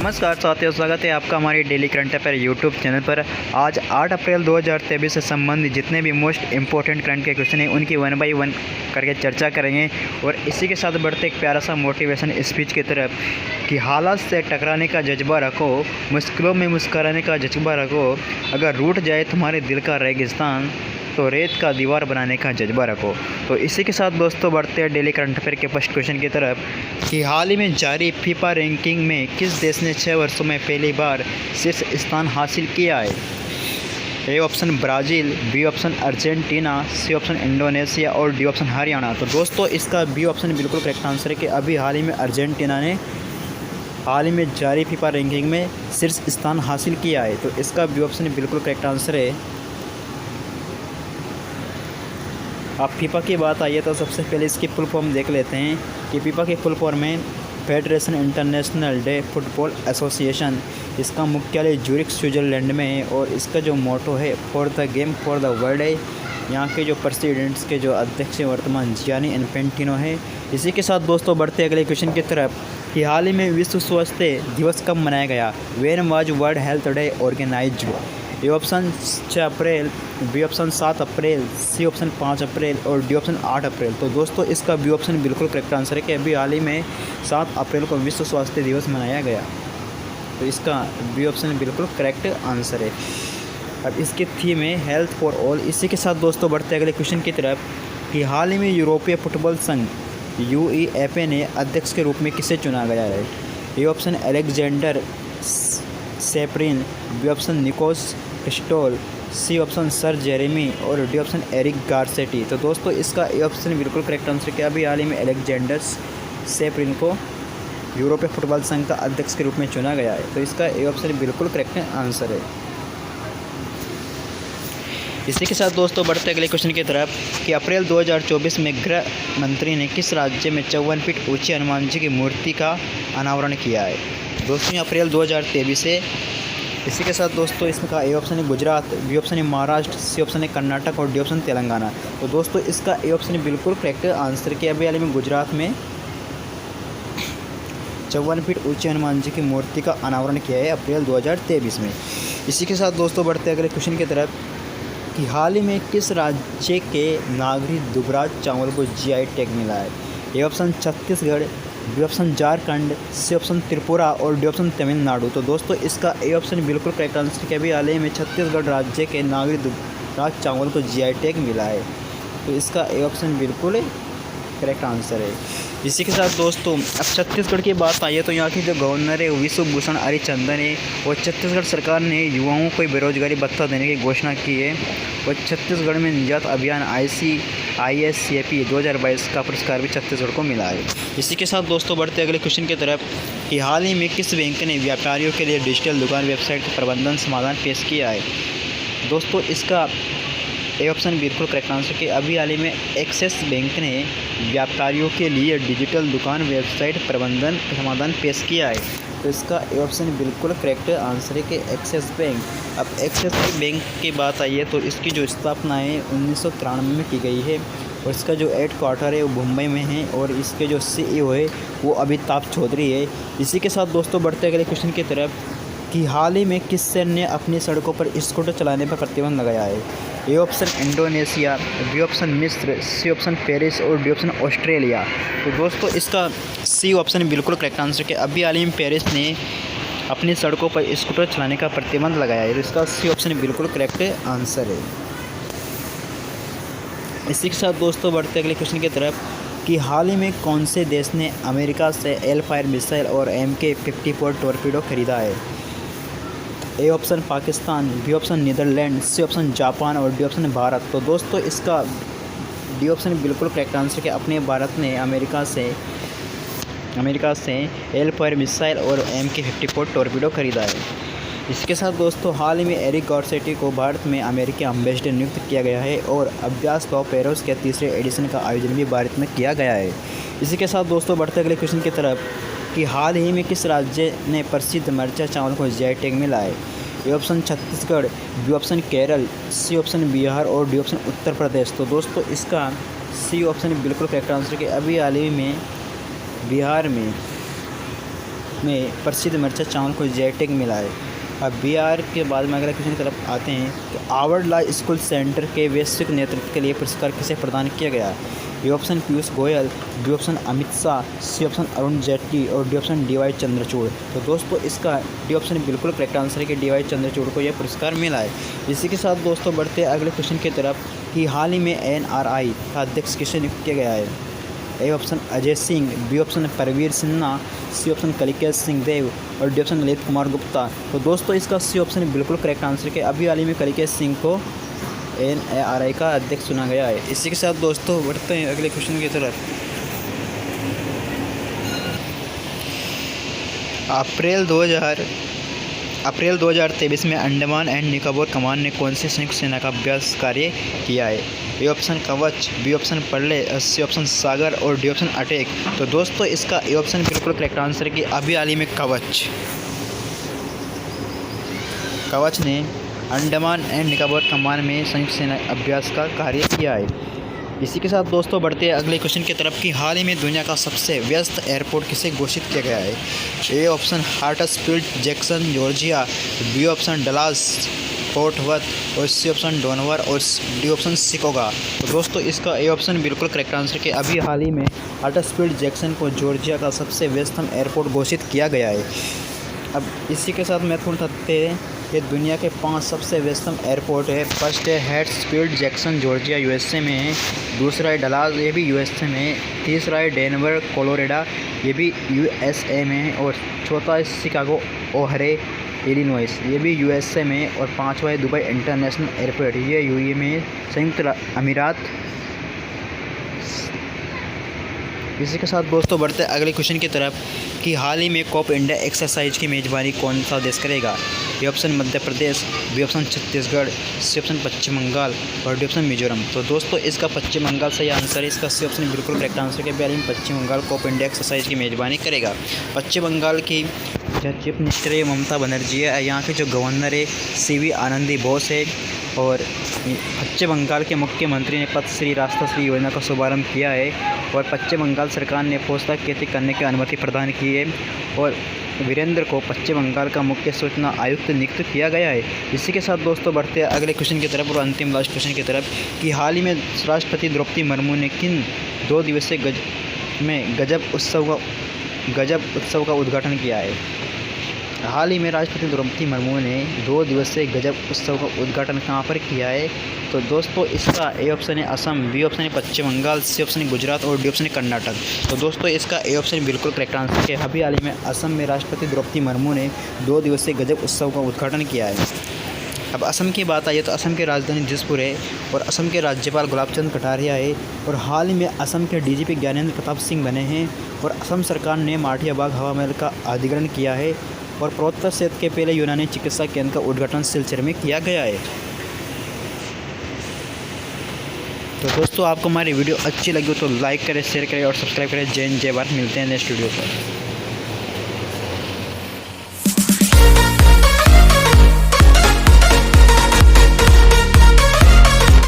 नमस्कार साथियों, स्वागत है आपका हमारी daily current affair YouTube channel पर। आज 8 अप्रैल 2023 से संबंधित जितने भी मोस्ट इंपॉर्टेंट करंट के क्वेश्चन हैं उनकी 1 बाय 1 करके चर्चा करेंगे। और इसी के साथ बढ़ते एक प्यारा सा मोटिवेशन स्पीच की तरफ कि हालात से टकराने का जज्बा रखो, मुश्किलों में मुस्कुराने का जज्बा रखो, अगर रूठ जाए तुम्हारे दिल का रेगिस्तान तो रेत का दीवार बनाने का जज्बा रखो। तो इसी के साथ दोस्तों बढ़ते हैं डेली करंट अफेयर के फर्स्ट क्वेश्चन की तरफ कि हाल ही में जारी फीफा रैंकिंग में किस देश ने 6 वर्षों में पहली बार शीर्ष स्थान हासिल किया है। A option Brazil, B option Argentina, C option Indonesia और डी ऑप्शन हरियाणा। तो दोस्तों इसका बी ऑप्शन बिल्कुल करेक्ट आंसर है कि अभी हाल ही में अर्जेंटीना ने हाल ही में जारी फीफा रैंकिंग में शीर्ष स्थान हासिल किया है। तो इसका बी ऑप्शन बिल्कुल करेक्ट आंसर है। अब फीफा की बात आई है तो सबसे पहले इसकी फुल फॉर्म देख लेते हैं कि फीफा की फुल फॉर्म में federation international day football association. इसका मुख्यालय ज्यूरिख स्विट्ज़रलैंड में है और इसका जो मोटो है for the game for the world है। यहाँ के जो प्रेसिडेंट्स के जो अध्यक्ष वर्तमान जियानी इन्फेंटिनो है। इसी के साथ दोस्तों बढ़ते अगले क्वेश्चन की तरफ कि हाल ही में विश्व स्वास्थ्य दिवस कब मनाया गया। When was world health day organized. A option 6 April, B option 7 April, C option 5 April और डी ऑप्शन 8 अप्रैल। तो दोस्तों इसका बी ऑप्शन बिल्कुल करेक्ट आंसर है कि अभी हाल ही में 7 अप्रैल को विश्व स्वास्थ्य दिवस मनाया गया। तो इसका बी ऑप्शन बिल्कुल करेक्ट आंसर है। अब इसकी थीम है हेल्थ फॉर ऑल। इसी के साथ दोस्तों बढ़ते अगले क्वेश्चन की तरफ कि हाल ही में यूरोपीय फुटबॉल संघ UEFA ने अध्यक्ष के रूप में किसे चुना गया है। A option Alexander Saparin, B option Nikos Kristol, C option sir Jeremy और डी ऑप्शन एरिक गारसेटी। तो दोस्तों इसका ए ऑप्शन बिल्कुल करेक्ट आंसर है। अभी हाल ही में अलेक्जेंडर सेपरिन को यूरोपीय फुटबॉल संघ का अध्यक्ष के रूप में चुना गया है। तो इसका ए ऑप्शन बिल्कुल करेक्ट आंसर है। इसी के साथ दोस्तों बढ़ते अगले क्वेश्चन की तरफ कि अप्रैल 2024 में गृह मंत्री ने किस राज्य में 54 फीट ऊंची हनुमान जी की मूर्ति का अनावरण किया है। दोस्तों अप्रैल 2023 से। इसी के साथ दोस्तों इसका ए ऑप्शन है गुजरात, बी ऑप्शन है महाराष्ट्र, सी ऑप्शन है कर्नाटक और डी ऑप्शन तेलंगाना। तो दोस्तों इसका ए ऑप्शन बिल्कुल करेक्ट आंसर कि अभी हाल ही में गुजरात में 54 फीट ऊंचे हनुमान जी की मूर्ति का अनावरण किया है अप्रैल 2023 में। इसी के साथ दोस्तों बढ़ते अगले क्वेश्चन की तरफ कि हाल ही में किस राज्य के नागरी दुबराज चावल को GI टैग मिला है। A option Chhattisgarh, B option Jharkhand, C option Tripura और डी ऑप्शन तमिलनाडु। तो दोस्तों इसका ए ऑप्शन बिल्कुल करेक्ट आंसर है कि अभी हाल ही में छत्तीसगढ़ राज्य के नागरी दुबराज चावल को GI टैग मिला है। तो इसका ए ऑप्शन बिल्कुल करेक्ट आंसर है। इसी के साथ दोस्तों अब छत्तीसगढ़ की बात आई है तो यहाँ की जो गवर्नर है विश्व भूषण हरिचंदन है और छत्तीसगढ़ सरकार ने युवाओं को बेरोजगारी भत्ता देने की घोषणा की है। और छत्तीसगढ़ में निजात अभियान ICISCP 2022 का पुरस्कार भी छत्तीसगढ़ को मिला है। इसी के साथ दोस्तों बढ़ते अगले क्वेश्चन की तरफ कि हाल ही में किस बैंक ने व्यापारियों के लिए डिजिटल दुकान वेबसाइट का प्रबंधन समाधान पेश किया है। दोस्तों इसका ए ऑप्शन बिल्कुल करेक्ट आंसर कि अभी हाल ही में एक्सिस बैंक ने व्यापारियों के लिए डिजिटल दुकान वेबसाइट प्रबंधन समाधान पेश किया है। तो इसका ए ऑप्शन बिल्कुल करेक्ट आंसर है कि एक्सिस बैंक। अब एक्सिस बैंक की बात आई है तो इसकी जो स्थापना है 1993 में की गई है और इसका जो हेड क्वार्टर है वो मुंबई में है और इसके जो CEO है वो अमिताभ चौधरी है। इसी के साथ दोस्तों बढ़ते अगले क्वेश्चन की तरफ कि हाल ही में किस शहर ने अपनी सड़कों पर स्कूटर चलाने पर प्रतिबंध लगाया है। A option Indonesia, B option मिस्र, सी ऑप्शन पेरिस और डी ऑप्शन ऑस्ट्रेलिया। तो दोस्तों इसका सी ऑप्शन बिल्कुल करेक्ट आंसर कि अभी हाल ही में पेरिस ने अपनी सड़कों पर स्कूटर चलाने का प्रतिबंध लगाया है। तो इसका सी ऑप्शन बिल्कुल करेक्ट आंसर है। इसी के साथ दोस्तों बढ़ते अगले क्वेश्चन की तरफ कि हाल ही में कौन से देश ने अमेरिका से एलफायर मिसाइल और MK-54 टॉर्पीडो खरीदा है। A option Pakistan, B option Netherland, C option Japan और डी ऑप्शन भारत। तो दोस्तों इसका डी ऑप्शन बिल्कुल करेक्ट आंसर कि अपने भारत ने अमेरिका से एलफायर मिसाइल और MK-54 टॉर्पीडो खरीदा है। इसके साथ दोस्तों हाल ही में एरिक गारसेटी को भारत में अमेरिकी एम्बेसडर नियुक्त किया गया है और अभ्यास भाव पेरोस के तीसरे एडिशन का आयोजन भी भारत में किया गया है। इसी के साथ दोस्तों बढ़ते अगले क्वेश्चन की तरफ कि हाल ही में किस राज्य ने प्रसिद्ध मरचा चावल को GI टैग मिला है। A option Chhattisgarh, B option Kerala, C option Bihar और डी ऑप्शन उत्तर प्रदेश। तो दोस्तों इसका सी ऑप्शन बिल्कुल करेक्ट आंसर कि अभी हाल ही में बिहार में में प्रसिद्ध मिर्चा चावल को जीआई टैग मिला है। अब बिहार के बाद में अगले क्वेश्चन की तरफ आते हैं कि हार्वर्ड लॉ स्कूल सेंटर के वैश्विक नेतृत्व के लिए पुरस्कार किसे प्रदान किया गया है। A option Piyush Goyal, B option Amit Shah, C option Arun Jaitley और डी ऑप्शन डी.वाई. चंद्रचूड़। तो दोस्तों इसका डी ऑप्शन बिल्कुल करेक्ट आंसर है कि डी.वाई. चंद्रचूड़ को यह पुरस्कार मिला है। इसी के साथ दोस्तों बढ़ते हैं अगले क्वेश्चन की तरफ कि हाल ही में एनआरआई का अध्यक्ष किसे नियुक्त किया गया है। A option Ajay Singh, B option Parvir Sinha, C option Kalikesh Singh Deo और डी ऑप्शन ललित कुमार गुप्ता। तो दोस्तों इसका सी ऑप्शन बिल्कुल करेक्ट आंसर है। अभी हाल ही में कलिकेश सिंह को एनआरआई का अध्यक्ष चुना गया है। इसी के साथ दोस्तों बढ़ते हैं अगले क्वेश्चन की तरफ। अप्रैल 2023 में अंडमान एंड निकोबार कमान ने कौन सी संयुक्त सेना का अभ्यास कार्य किया है। ए ऑप्शन कवच, बी ऑप्शन पर्ले, सी ऑप्शन सागर और डी ऑप्शन अटैक। तो दोस्तों इसका ए ऑप्शन बिल्कुल करेक्ट आंसर है कि अभी हाल ही में कवच ने अंडमान एंड निकोबार कमान में संयुक्त सेना अभ्यास का कार्य किया है। इसी के साथ दोस्तों बढ़ते हैं अगले क्वेश्चन की तरफ कि हाल ही में दुनिया का सबसे व्यस्त एयरपोर्ट किसे घोषित किया गया है। A option Hartsfield Jackson Georgia, B option Dallas Fort Worth और सी ऑप्शन डोनवर और डी ऑप्शन शिकागो। तो दोस्तों इसका ए ऑप्शन बिल्कुल करेक्ट आंसर कि अभी हाल ही में हार्ट्सफील्ड जैक्सन को जॉर्जिया का सबसे व्यस्तम एयरपोर्ट घोषित किया गया है। अब इसी के साथ महत्वपूर्ण तथ्य है कि दुनिया के 5 सबसे व्यस्तम एयरपोर्ट है। फर्स्ट है हार्ट्सफील्ड जैक्सन जॉर्जिया यूएसए में है, दूसरा है डलास ये भी यूएसए में है, तीसरा है डेनवर कोलोराडो ये भी यूएसए में है और चौथा है शिकागो ओहायो इलिनॉइस ये भी यूएसए में है और पांचवा है दुबई इंटरनेशनल एयरपोर्ट ये यूएई में संयुक्त अमीरात। इसी के साथ दोस्तों बढ़ते हैं अगले क्वेश्चन की तरफ कि हाल ही में कोप इंडिया एक्सरसाइज की मेज़बानी कौन सा देश करेगा। A option Madhya Pradesh, B option Chhattisgarh, C option Paschim Bangal और डी ऑप्शन मिजोरम। तो दोस्तों इसका पश्चिम बंगाल सही आंसर है। इसका सी ऑप्शन बिल्कुल करेक्ट आंसर है। बिहार में पश्चिम बंगाल कोप इंडिया एक्सरसाइज की मेज़बानी करेगा। पश्चिम बंगाल की जो चीफ मिनिस्टर है ममता बनर्जी है, यहाँ के जो गवर्नर है सीवी आनंदी बोस है और पश्चिम बंगाल के मुख्यमंत्री ने पथश्री रास्ता श्री योजना का शुभारंभ किया है और पश्चिम बंगाल सरकार ने पोस्ता खेती करने की अनुमति प्रदान की है और वीरेंद्र को पश्चिम बंगाल का मुख्य सूचना आयुक्त नियुक्त किया गया है। इसी के साथ दोस्तों बढ़ते हैं अगले क्वेश्चन की तरफ और अंतिम लास्ट क्वेश्चन की तरफ कि हाल ही में राष्ट्रपति द्रौपदी मुर्मू ने किन 2 दिवसीय गजब उत्सव का उद्घाटन किया है। हाल ही में राष्ट्रपति द्रौपदी मुर्मू ने 2 दिवसीय गजब उत्सव का उद्घाटन कहाँ पर किया है। तो दोस्तों इसका ए ऑप्शन है असम, बी ऑप्शन है पश्चिम बंगाल, सी ऑप्शन है गुजरात और डी ऑप्शन है कर्नाटक। तो दोस्तों इसका ए ऑप्शन बिल्कुल करेक्ट आंसर है। अभी हाल ही में असम में राष्ट्रपति द्रौपदी मुर्मू ने 2 दिवसीय गजब उत्सव का उद्घाटन किया है। अब असम की बात आई तो असम की राजधानी दिसपुर है और असम के राज्यपाल गुलाब चंद कटारिया है और हाल ही में असम के डीजीपी ज्ञानेंद्र प्रताप सिंह बने हैं और असम सरकार ने माठिया बाग हवा महल का अधिग्रहण किया है और पूर्वोत्तर क्षेत्र के पहले यूनानी चिकित्सा केंद्र का उद्घाटन सिलचर में किया गया है। तो दोस्तों आपको हमारी वीडियो अच्छी लगी हो तो लाइक करें, शेयर करें और सब्सक्राइब करें। जय हिंद जय भारत। मिलते हैं नेक्स्ट वीडियो पर।